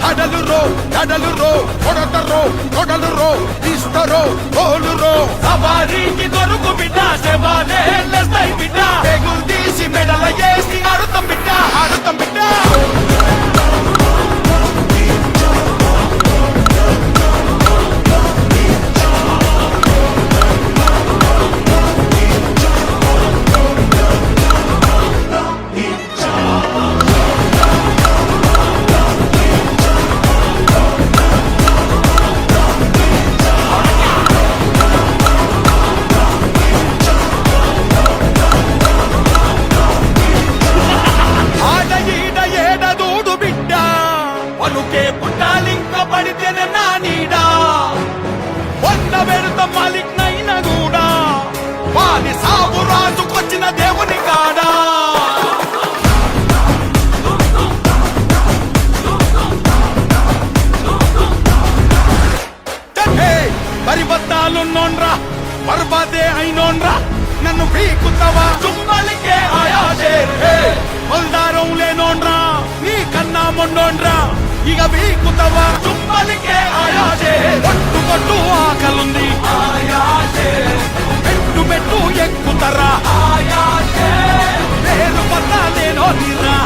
కడలురో కొడలురో ఇస్తరో కోలురో సవారీకి దొరుకు బిడ్డ శవాలే లేస్తాయి బిడ్డ పెగులు తీసి మెడల వేసి ఆడుతాం బిడ్డ పలుకే పుట్టాలింక పడితేనే నా నీడా వంద పెడత మాలిక్నైన కూడా వాని సాగు రాజుకొచ్చిన దేవుని కాడా పరిబద్ధాలున్నోన్రా బర్బాదే అయినోన్రా నన్ను పీకుతావా చుమ్మలికే ఆయాసే మొల్దారం లేనోన్రా నీ కన్నా మొండోన్రా ఇక పీకుతావా చుమ్మలికే ఆయాసే కొట్టు ఆకలుంది ఆయాసే పెట్టు ఎక్కుతరా ఆయాసే పేరు పట్టాలేనో నిరా